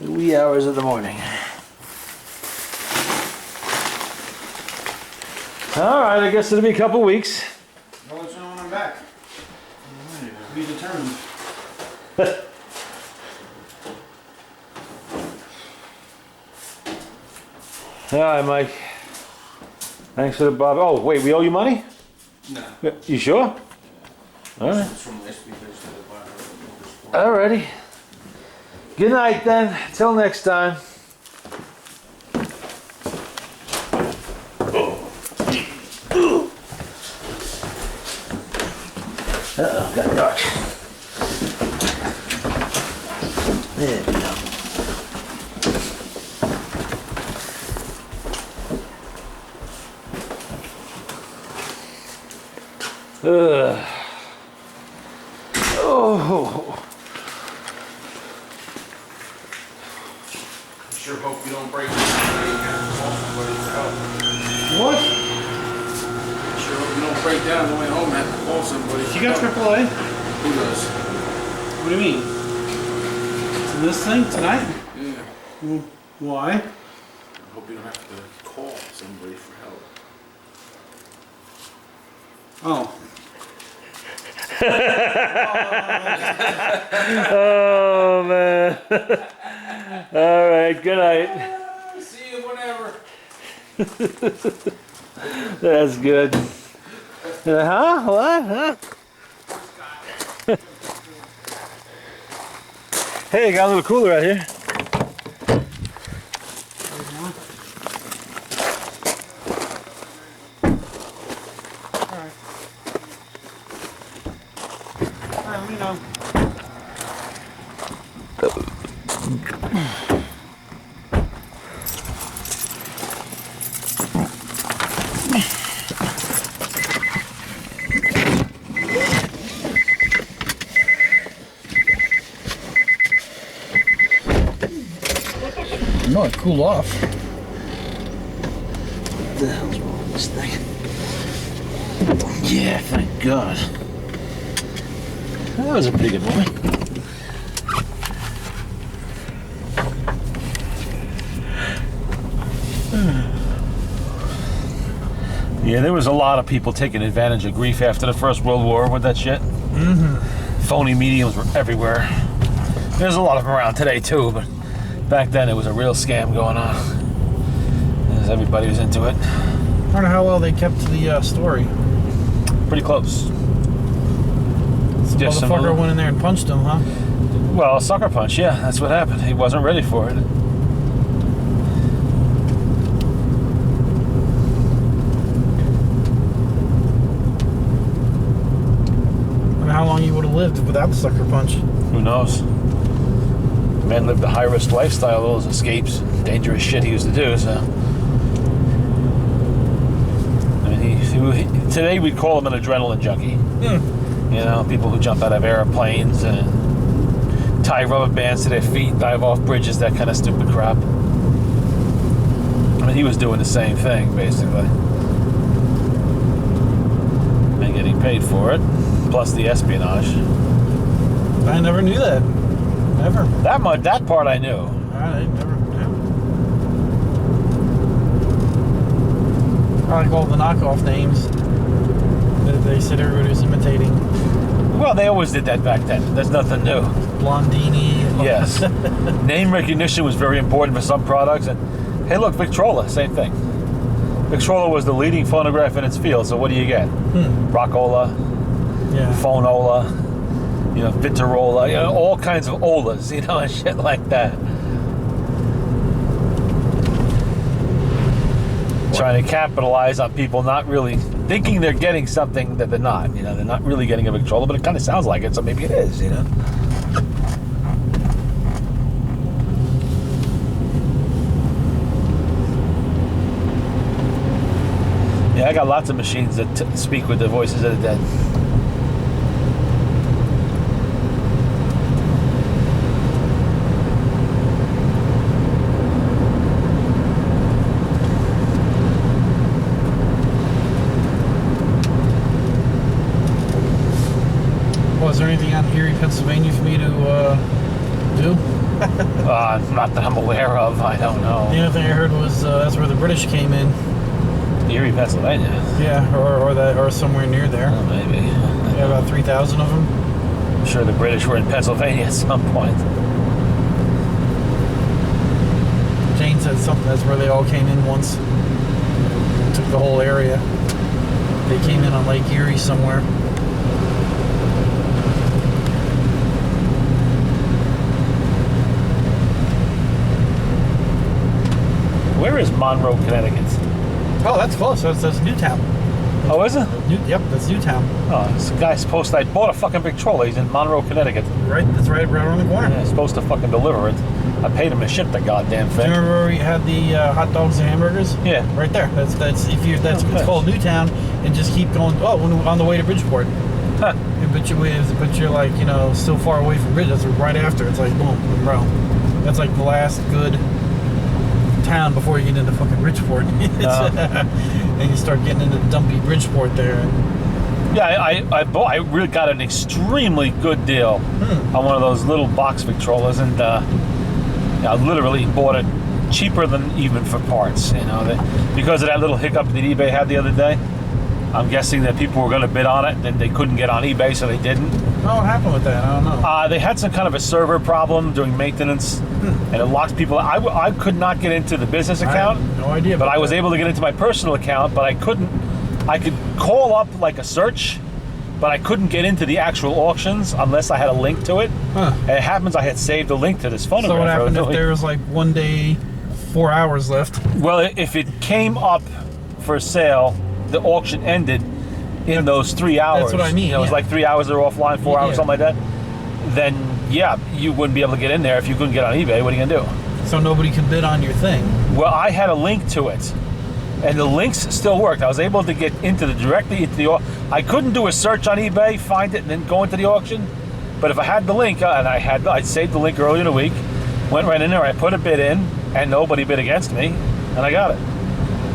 The wee hours of the morning. All right, I guess it'll be a couple weeks. I'll let you know when I'm back. Be determined. All right, Mike. Thanks for the bob. Oh, wait, we owe you money? No. You sure? All right. It's from last week. I just had to buy it. All righty. Good night then. Till next time. Uh-oh, got dark. There we go. Oh. I sure hope you don't break down and call somebody for help. What? I sure hope you don't break down on the way home and have to call somebody. You got AAA? Who does? What do you mean? So this thing tonight? Yeah. Well, why? I hope you don't have to call somebody for help. Oh. Oh man. All right, good night. See you whenever. That's good. Huh? What? Huh? Hey, got a little cooler out here. Let me know. No, it cooled off. What the hell's wrong with this thing? Yeah, thank God. That was a pretty good movie. Yeah, there was a lot of people taking advantage of grief after the First World War with that shit. Phony mediums were everywhere. There's a lot of them around today too, but back then it was a real scam going on. As everybody was into it. I wonder how well they kept to the story. Pretty close. Some Just some motherfucker little- went in there and punched him, huh? Well, a sucker punch, yeah, that's what happened. He wasn't ready for it. I wonder how long he would have lived without the sucker punch. Who knows? The man lived a high-risk lifestyle, all those escapes, dangerous shit he used to do, so... I mean, today we'd call him an adrenaline junkie. You know, people who jump out of airplanes and tie rubber bands to their feet, dive off bridges, that kind of stupid crap. I mean, he was doing the same thing, basically. And getting paid for it, plus the espionage. I never knew that. Never. That part I knew. I never knew. I like all the knockoff names that they said everybody was imitating. Well, they always did that back then. There's nothing new. Blondini. Yes. Name recognition was very important for some products. And hey, look, Victrola, same thing. Victrola was the leading phonograph in its field. So what do you get? Rockola, Yeah. Phonola, you know, Vitarola, you know, all kinds of olas, you know, and shit like that. Trying to capitalize on people not really thinking they're getting something that they're not. You know, they're not really getting a Victrola, but it kind of sounds like it, so maybe it is, you know. Yeah, I got lots of machines that speak with the voices of the dead. Was there anything out in Erie, Pennsylvania for me to do? Not that I'm aware of. I don't know. The only thing I heard was that's where the British came in. Erie, Pennsylvania. Yeah, or somewhere near there. Oh, maybe. Yeah, about 3,000 of them. I'm sure the British were in Pennsylvania at some point. Jane said something. That's where they all came in once. Took the whole area. They came in on Lake Erie somewhere. Where is Monroe, Connecticut? Oh, that's close. That's Newtown. Oh, is it? Yep, that's Newtown. Oh, this guy's supposed to... I bought a fucking Victrola. He's in Monroe, Connecticut. Right, that's right around the corner. Yeah, he's supposed to fucking deliver it. I paid him to ship the goddamn Do thing. you remember where we had the hot dogs and hamburgers? Yeah. Right there. That's Oh, it's called Newtown, and just keep going. Oh, on the way to Bridgeport. Huh. But you're like still far away from Bridge. That's right after. It's like boom, bro. That's like the last good town before you get into fucking Bridgeport. And you start getting into dumpy Bridgeport there. Yeah, I really got an extremely good deal on one of those little box Victrolas, and I literally bought it cheaper than even for parts. Because of that little hiccup that eBay had the other day. I'm guessing that people were going to bid on it, and they couldn't get on eBay, so they didn't. Oh, what happened with that? I don't know. They had some kind of a server problem during maintenance, and it locked people out. I could not get into the business account. I have no idea. But about I was that. able to get into my personal account, but I couldn't. I could call up like a search, but I couldn't get into the actual auctions unless I had a link to it. Huh. And it happens I had saved a link to this phonograph. So what happened if originally. there was like 1 day, 4 hours left? Well, if it came up for sale, the auction ended in those 3 hours. That's what I mean, It was yeah. like 3 hours they're offline, 4 hours, Yeah. something like that. Then, yeah, you wouldn't be able to get in there if you couldn't get on eBay. What are you going to do? So nobody can bid on your thing. Well, I had a link to it, and the links still worked. I was able to get directly into the. I couldn't do a search on eBay, find it, and then go into the auction. But if I had the link, and I saved the link earlier in the week, went right in there, I put a bid in, and nobody bid against me, and I got it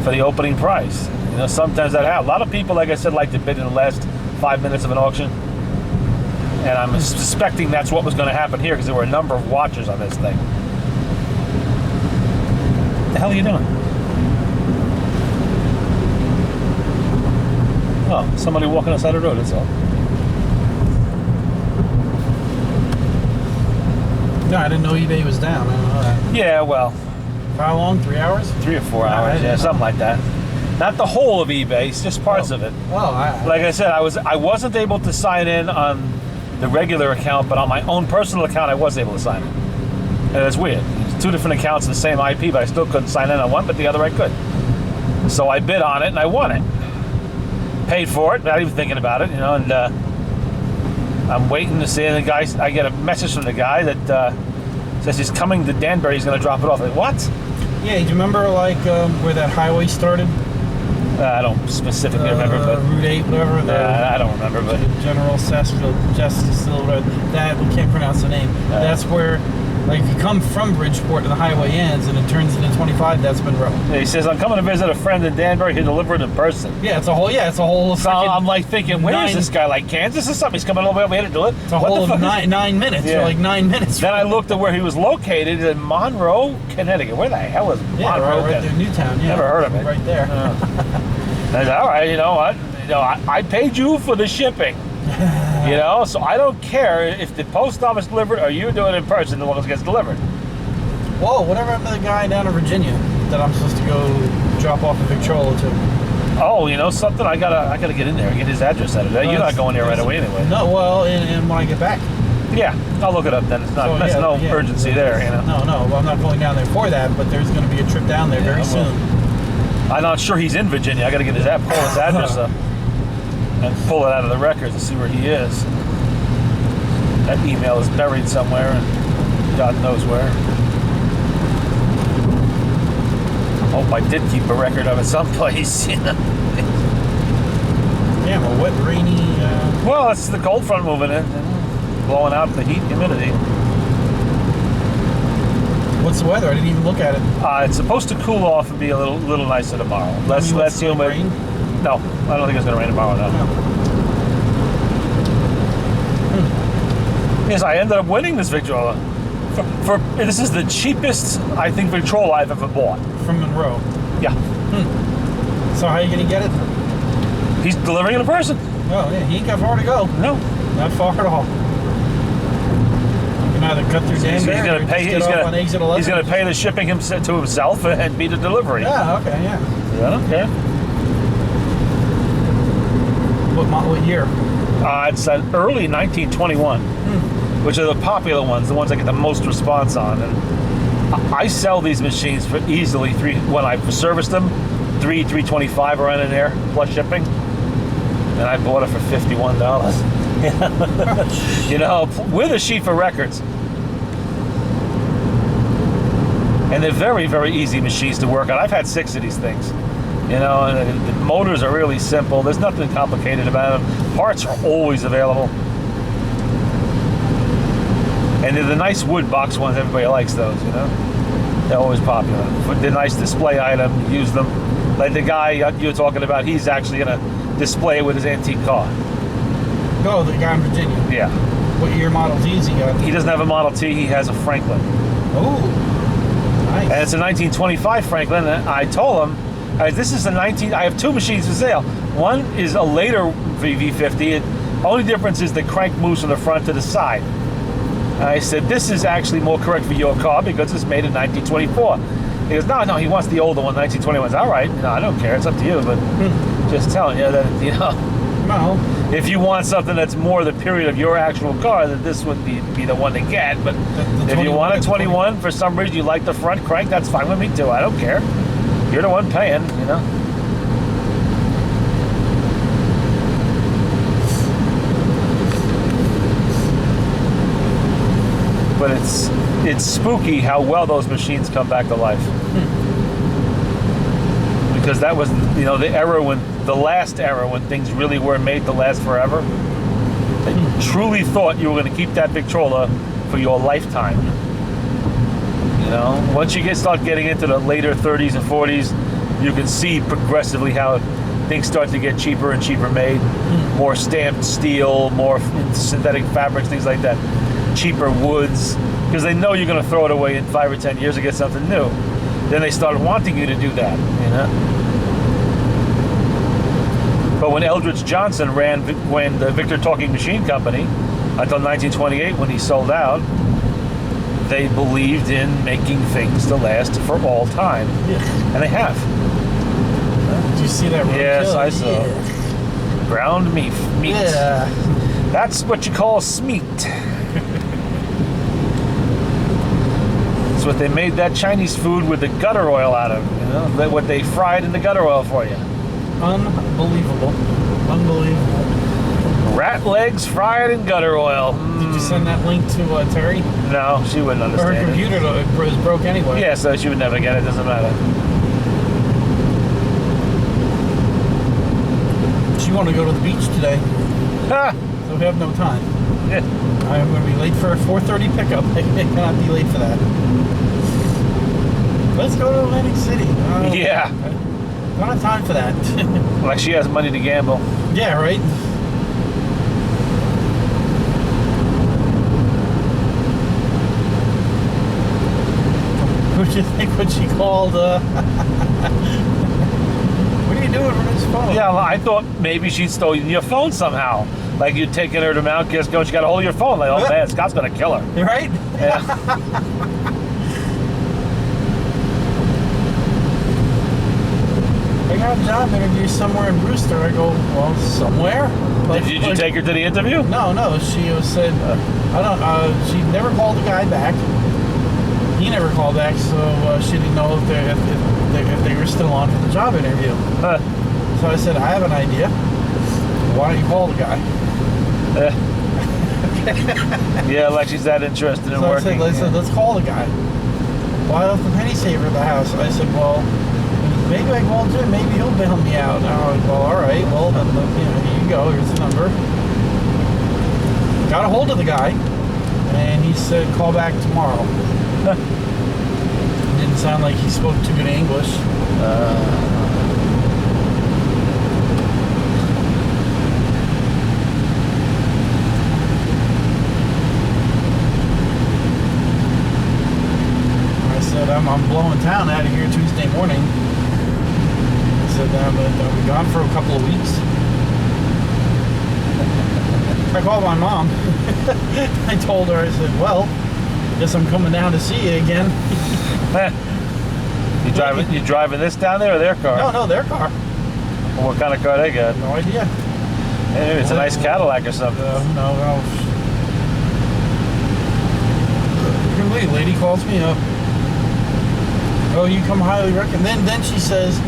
for the opening price. Sometimes that happens. A lot of people, like I said, like to bid in the last 5 minutes of an auction, and I'm suspecting that's what was going to happen here because there were a number of watchers on this thing. What the hell are you doing? Oh, somebody walking on the side of the road, that's all. No, I didn't know eBay was down. I don't know that. Yeah, well, How long? 3 hours? 3 or 4 I hours, didn't know. something like that. Not the whole of eBay, it's just parts of it. Well, Like I said, I wasn't able to sign in on the regular account, but on my own personal account, I was able to sign in. And it's weird. It's 2 different accounts, the same IP, but I still couldn't sign in on one, but the other I could. So I bid on it, and I won it. Paid for it, not even thinking about it, and I'm waiting to see the guy. I get a message from the guy that says he's coming to Danbury, he's going to drop it off. Like, what? yeah. Do you remember where that highway started? I don't specifically remember, but Route 8, whatever. I don't remember, but General Justice, that we can't pronounce the name. That's where, like, if you come from Bridgeport and the highway ends and it turns into 25, that's Monroe. he says, I'm coming to visit a friend in Danbury, he'll deliver it in person. Yeah, it's a whole. Yeah, it's a whole. So I'm like thinking, where is this guy? Like Kansas or something? He's coming all the way over here to do it. It's a whole of 9 minutes. Yeah. For like 9 minutes. Then I looked at where he was located in Monroe, Connecticut. Where the hell is yeah, Monroe? right there, Newtown. Yeah, Never heard of it. Right there. I said, all right, you know what? I paid you for the shipping. So I don't care if the post office delivered or you do it in person as long as it gets delivered. Whoa, whatever happened to the guy down in Virginia that I'm supposed to go drop off a Victrola to? Oh, something? I gotta get in there and get his address out of there. You're not going there right away anyway. No, well, and when I get back. Yeah, I'll look it up then. It's not. So, There's yeah, no yeah. urgency there. No, well, I'm not going down there for that, but there's going to be a trip down there very well. soon. I'm not sure he's in Virginia. I got to get pull his address up and pull it out of the records and see where he is. That email is buried somewhere, and God knows where. I hope I did keep a record of it someplace. Yeah, well, wet, rainy. Well, it's the cold front moving in, and blowing out the heat and humidity. What's the weather? I didn't even look at it. It's supposed to cool off and be a little nicer tomorrow. Less What's the humid. rain? No, I don't think it's going to rain tomorrow. No. Yes, I ended up winning this Victrola This is the cheapest, I think, Victrola I've ever bought. From Monroe. Yeah. So how are you gonna get it? He's delivering it in person. Oh yeah, he ain't got far to go. No. Not far at all. You can either cut through He's Danbury going or to pay. just get off on exit 11. He's going to pay the shipping to himself and be the delivery. Yeah. Okay. Yeah. I don't care. What year? It's an early 1921, which are the popular ones, the ones I get the most response on. And I sell these machines for easily when I serviced them, $325 around in there plus shipping, and I bought it for $51. You know, with a sheet for records. And they're very, very easy machines to work on. I've had 6 of these things. You know, and the motors are really simple. There's nothing complicated about them. Parts are always available. And they're the nice wood box ones. Everybody likes those, you know. They're always popular. They're a nice display item. Use them. Like the guy you were talking about, he's actually going to display it with his antique car. Oh, the guy in Virginia. Yeah. What year Model T's he got? He doesn't have a Model T. He has a Franklin. Oh, nice. And it's a 1925 Franklin. And I told him, this is a I have 2 machines for sale. One is a later VV50. The only difference is the crank moves from the front to the side. And I said, this is actually more correct for your car because it's made in 1924. He goes, no, he wants the older one, 1921. I said, all right, no, I don't care. It's up to you. But just telling you that, you know, No. if you want something that's more the period of your actual car, then this would be the one to get. But The if you want a 21, 21, for some reason you like the front crank, that's fine with me too. I don't care. You're the one paying, you know. But it's spooky how well those machines come back to life. Because that was, you know, the last era when things really were made to last forever. They truly thought you were going to keep that Victrola for your lifetime. You know, once you start getting into the later 30s and 40s, you can see progressively how things start to get cheaper and cheaper made. More stamped steel, more synthetic fabrics, things like that. Cheaper woods, because they know you're going to throw it away in 5 or 10 years to get something new. Then they start wanting you to do that, you know. But when Eldridge Johnson ran the Victor Talking Machine Company until 1928, when he sold out, they believed in making things to last for all time, and they have. Did you see that? Yes, roadkill? I saw. Yeah. Ground meat. Yeah. That's what you call smeat. That's what they made that Chinese food with the gutter oil out of. You know, what they fried in the gutter oil for you. Unbelievable. Unbelievable. Rat legs fried in gutter oil. Did you send that link to Terry? No, she wouldn't Her understand it. computer is broke anyway. Yeah, so she would never get it. Doesn't matter. She wanted to go to the beach today, Ha! so we have no time. Yeah. I am going to be late for a 4:30 pickup. I cannot be late for that. Let's go to Atlantic City. Yeah. I don't have time for that. Like she has money to gamble. Yeah, right? What do you think when she called? What are you doing from his phone? Yeah, well, I thought maybe she'd stolen your phone somehow. Like you'd taken her to Mount Kisco, she got a hold of your phone. Like, oh man, Scott's gonna kill her. Right? Yeah. I got a job interview somewhere in Brewster. I go, well, somewhere? Did you take her to the interview? No. She said, she never called the guy back. He never called back, so she didn't know if they were still on for the job interview. Huh. So I said, I have an idea. Why don't you call the guy? Yeah, like she's that interested in So working. I said, let's call the guy. Well, I left the penny saver at the house. I said, well, maybe I called Jim. Maybe he'll bail me out. And I was like, well, all right. Well, then, here you go. Here's the number. Got a hold of the guy, and he said, call back tomorrow. Didn't sound like he spoke too good English. I'm blowing town out of here Tuesday morning. I said, I'll be gone for a couple of weeks. I called my mom. I told her, I said, well, guess I'm coming down to see you again. You driving this down there or their car? No, their car. Well, what kind of car they got? No idea. Maybe it's a nice Cadillac or something. No. Complete lady calls me up. Oh, you come highly recommended. Then she says,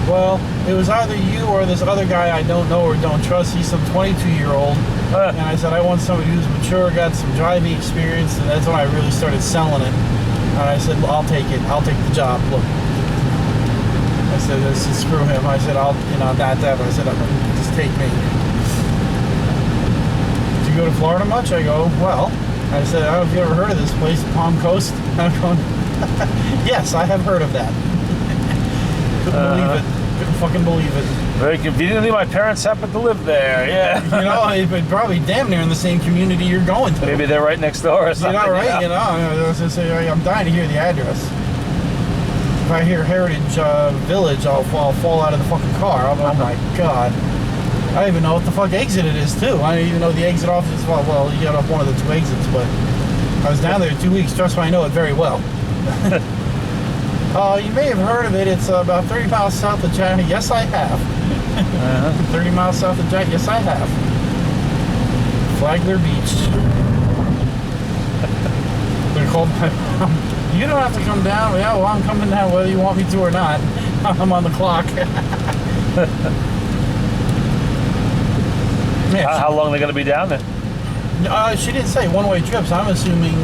well, it was either you or this other guy I don't know or don't trust. He's some 22-year-old. And I said, I want somebody who's mature, got some driving experience, and that's when I really started selling it. And I said, well, I'll take it. I'll take the job. Look. I said, screw him. I said, I'll, not that. I said, just take me. Do you go to Florida much? I go, well, I said, I don't know if you ever heard of this place, Palm Coast. I'm going, yes, I have heard of that. Couldn't believe it. Couldn't fucking believe it. Very conveniently, my parents happen to live there. Yeah. It's probably damn near in the same community you're going to. Maybe they're right next door or something. Right? I was gonna say, I'm dying to hear the address. If I hear Heritage Village, I'll fall out of the fucking car. Oh my god. I don't even know what the fuck exit it is too. I don't even know the exit off is. Well, you got off one of the two exits, but I was down there 2 weeks. Trust me, I know it very well. You may have heard of it. It's about 30 miles south of China. Yes, I have. 30 miles south of China. Yes, I have. Flagler Beach. They're called my mom. You don't have to come down. Yeah, well, I'm coming down whether you want me to or not. I'm on the clock. How long are they going to be down there? She didn't say one-way trips. I'm assuming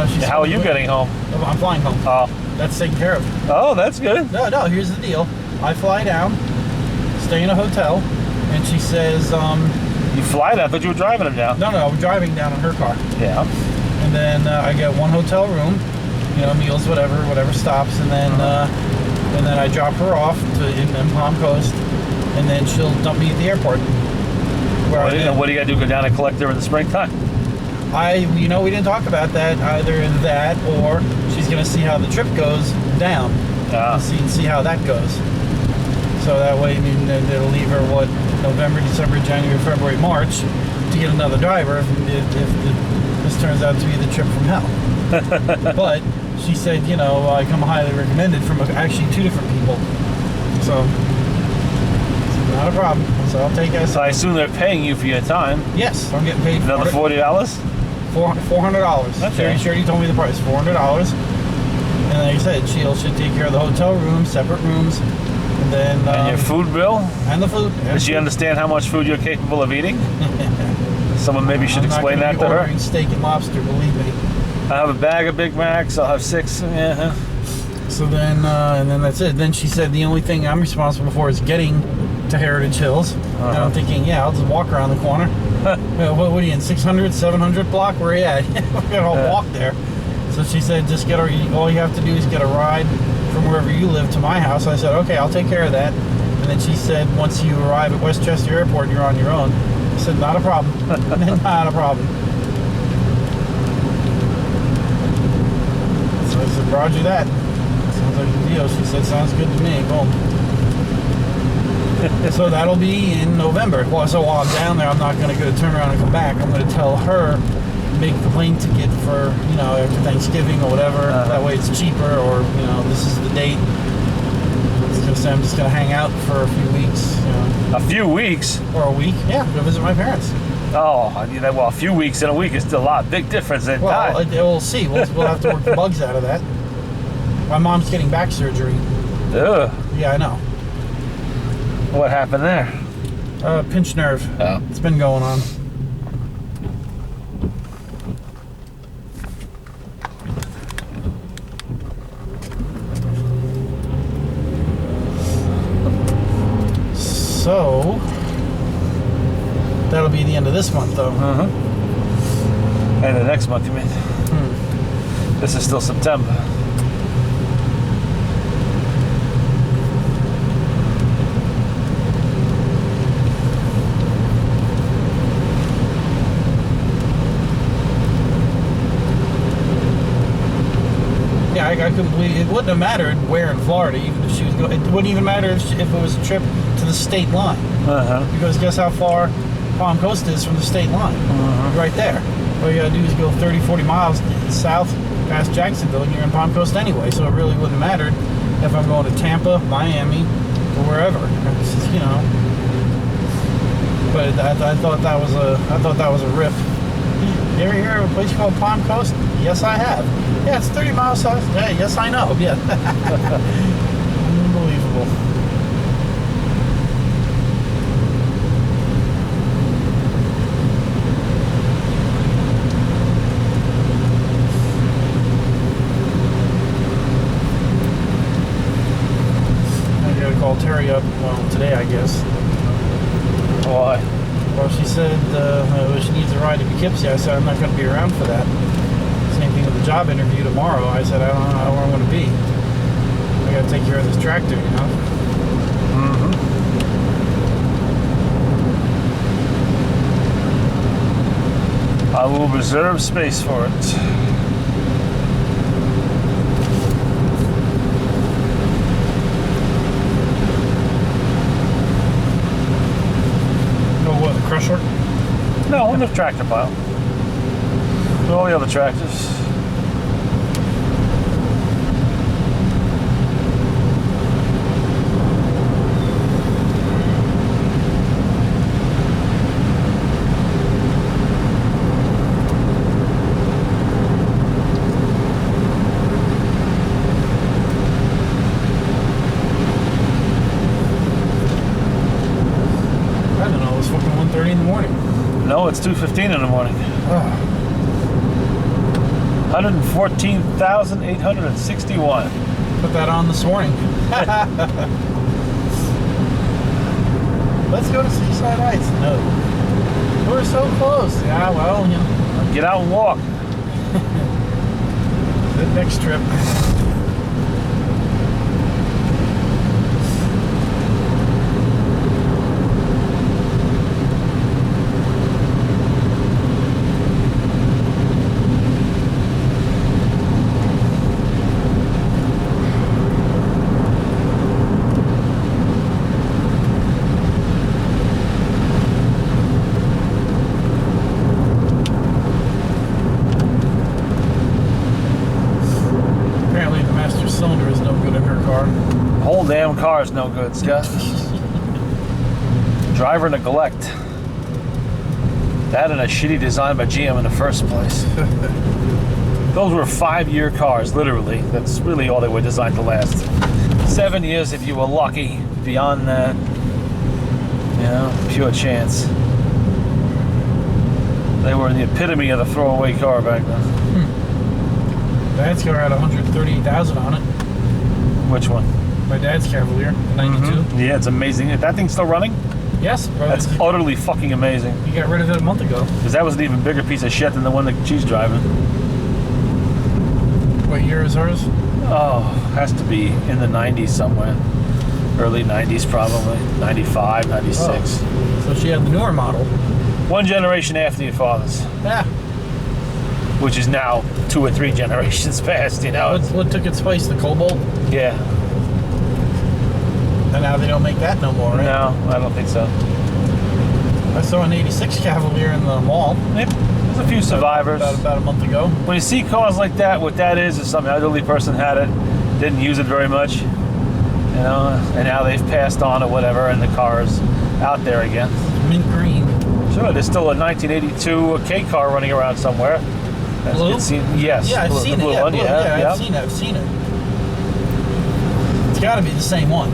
she's... How are you getting home? I'm flying home. Oh. That's taken care of. Oh, that's good. No, here's the deal. I fly down, stay in a hotel, and she says... You fly down? I thought you were driving them down. No, I'm driving down in her car. Yeah. And then I get one hotel room, meals, whatever stops, and then I drop her off in Palm Coast, and then she'll dump me at the airport. What do you got to do? Go down and collect her in the springtime? We didn't talk about that. Either that or she's going to see how the trip goes down. See how that goes. So that way, it'll leave her, November, December, January, February, March to get another driver if this turns out to be the trip from hell. But she said, I come highly recommended from actually two different people. So, not a problem. So I'll take it. So I assume they're paying you for your time. Yes, I'm getting paid another for it. $40? $400. Okay. She told me the price, $400. And like I said, she'll take care of the hotel rooms, separate rooms, and then and your food bill and the food. Does she understand how much food you're capable of eating? Someone maybe should explain that to her. Ordering steak and lobster, believe me. I have a bag of Big Macs. I'll have 6. Yeah. So then, and then that's it. Then she said the only thing I'm responsible for is getting to Heritage Hills. And I'm thinking, I'll just walk around the corner. What are you in, 600, 700 block? Where are you at? We're gonna walk there. So she said, just all you have to do is get a ride from wherever you live to my house. I said, okay, I'll take care of that. And then she said, once you arrive at Westchester Airport, you're on your own. I said, not a problem. Not a problem. So I said, roger that. Sounds like a deal. She said, sounds good to me. Boom. So that'll be in November. Well, so while I'm down there, I'm not going to go turn around and come back. I'm going to tell her, make the plane ticket for, after Thanksgiving or whatever. That way it's cheaper, or, this is the date. I'm just going to hang out for a few weeks. A few weeks? Or a week. Yeah, go visit my parents. Oh, well, a few weeks and a week is still a lot. Big difference in time. We'll see. We'll have to work the bugs out of that. My mom's getting back surgery. Ugh. Yeah, I know. What happened there? Pinched nerve. Oh. It's been going on. So, that'll be the end of this month, though. And the next month, you mean? This is still September. I couldn't believe it. wouldn't have mattered where in Florida, even if she was going. It wouldn't even matter if it was a trip to the state line. Because guess how far Palm Coast is from the state line? Right there. All you gotta do is go 30, 40 miles south past Jacksonville, and you're in Palm Coast anyway. So it really wouldn't have mattered if I'm going to Tampa, Miami, or wherever. It's just, you know. But I thought that was a rip. You ever hear of a place called Palm Coast? Yes, I have. Yeah, it's 30 miles south. Yeah, yes, I know. Yeah. Unbelievable. I gotta call Terry up, well, today, I guess. Why? Well, she said she needs a ride to Poughkeepsie. I said, I'm not going to be around for that. Same thing with the job interview tomorrow. I said, I don't know where I want to be. I got to take care of this tractor, you know? I will reserve space for it. What, the crusher? No, on the tractor pile. With all the other tractors. I don't know. It was fucking 1:30 in the morning. No, it's 2:15 in the morning. Oh, 114,861. put that on this morning. Let's go to Seaside Heights. No. We're so close. Yeah, well, you know. Get out and walk. The next trip. Apparently the master cylinder is no good in her car. Whole damn car is no good, Scott. Driver neglect. That and a shitty design by GM in the first place. Those were 5-year cars, literally. That's really all they were designed to last. 7 years if you were lucky. Beyond that, you know, pure chance. They were the epitome of the throwaway car back then. Dad's car had 138,000 on it. Which one? My dad's Cavalier, the 92. Yeah, it's amazing. Is that thing still running? Yes, bro. That's utterly fucking amazing. You got rid of it a month ago. Because that was an even bigger piece of shit than the one that she's driving. What year is hers? Oh, has to be in the 90s somewhere. Early 90s probably. 95, 96. Oh. So she had the newer model. One generation after your father's. Yeah. Which is now 2 or 3 generations past, you know. What took its place? The Cobalt? Yeah. And now they don't make that no more, right? No, I don't think so. I saw an 86 Cavalier in the mall There's a few survivors. about a month ago. When you see cars like that, what that is some elderly person had it, didn't use it very much, you know, and now they've passed on or whatever, and the car is out there again. Mint green. Sure, there's still a 1982 K car running around somewhere. That's Blue? been seen, yes. Yeah, I've blue, seen the it. blue Yeah, one, blue. yeah, I've seen it. It's got to be the same one.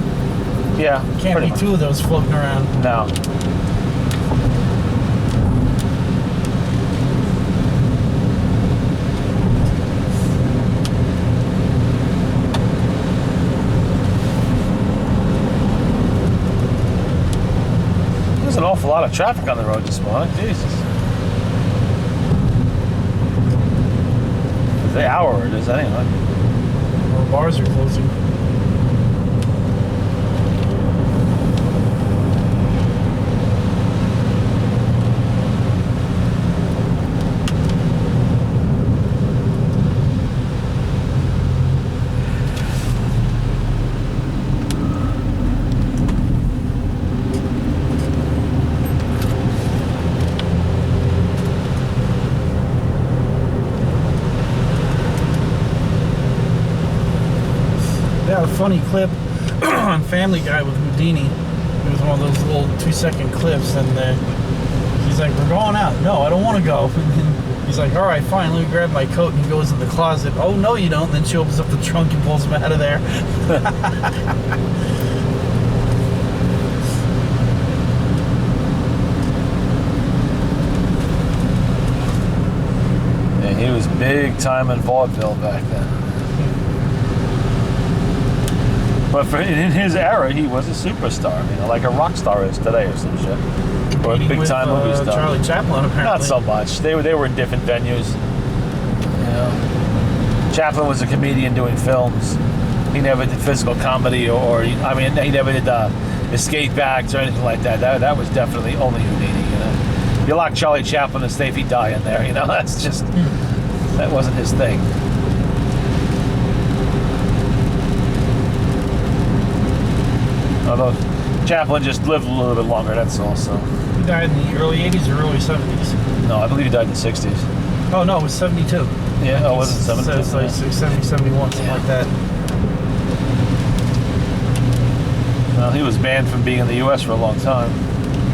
Yeah, Can't pretty be much. 2 of those floating around. No. There's an awful lot of traffic on the road this morning. Jesus. The hour it is anyway. Or bars are closing. got a funny clip on Family Guy with Houdini. It was one of those little 2-second clips, and he's like, "We're going out." "No, I don't want to go." He's like, "All right, fine, let me grab my coat," and he goes in the closet. "Oh, no, you don't." Then she opens up the trunk and pulls him out of there. Yeah, he was big time in vaudeville back then. But in his era, he was a superstar, like a rock star is today or some shit. Or a big time movie star. Charlie Chaplin, apparently. Not so much. They were in different venues. Chaplin was a comedian doing films. He never did physical comedy, or he never did escape acts or anything like that. That was definitely only Houdini. You lock Charlie Chaplin and stay if he die in there. That's just that wasn't his thing. Although Chaplin just lived a little bit longer, that's all. So He died in the early 80s or early 70s? no, I believe he died in the 60s. Oh, no, it was 72. Yeah, oh, was it 72? So it's like 70, 71, something like that. Well, he was banned from being in the U.S. for a long time.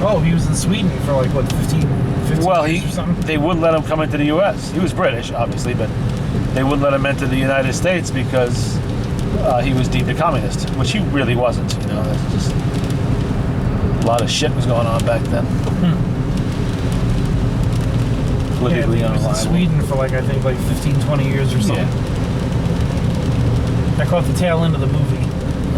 Oh, he was in Sweden for like, what, 15 Well, years or something? they wouldn't let him come into the U.S. He was British, obviously, but they wouldn't let him enter the United States because he was deemed a communist, which he really wasn't. That's just a lot of shit was going on back then. Politically he was in unreliable. Sweden for like, I think, like 15, 20 years or something. I caught the tail end of the movie.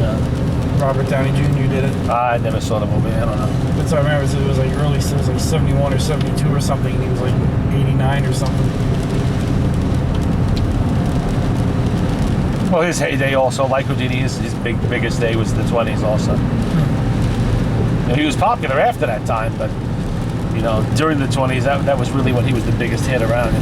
Yeah. Robert Downey Jr. did it. I never saw the movie. I don't know. That's what I remember. It was like early, so it was like 71 or 72 or something, and he was like 89 or something. Well, his heyday also, like Houdini, his biggest day was the 20s also. He was popular after that time, but during the 20s, that was really when he was the biggest hit around.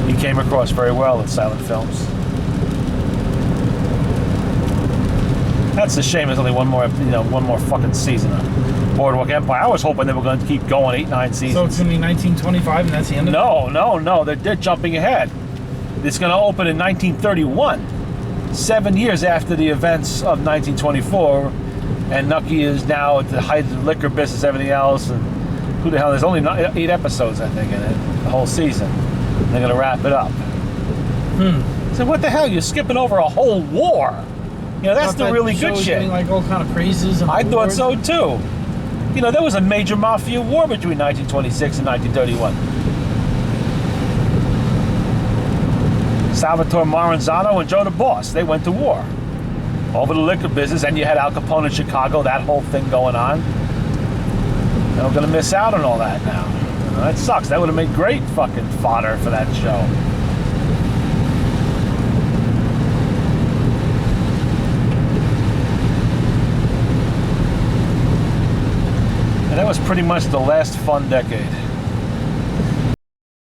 He came across very well in silent films. That's a shame. There's only one more fucking season of Boardwalk Empire. I was hoping they were going to keep going 8-9 seasons. So it's going to be 1925, and that's the end of it? No. They're jumping ahead. It's going to open in 1931, 7 years after the events of 1924, and Nucky is now at the height of the liquor business, everything else, and who the hell? There's only 8 episodes, I think, in it, the whole season. They're going to wrap it up. So what the hell? You're skipping over a whole war. That's the really good shit. Getting like all kind of praises. And I thought so too. There was a major mafia war between 1926 and 1931. Salvatore Maranzano and Joe the Boss, they went to war over the liquor business, and you had Al Capone in Chicago, that whole thing going on. And we're going to miss out on all that now. That sucks. That would have made great fucking fodder for that show. And that was pretty much the last fun decade.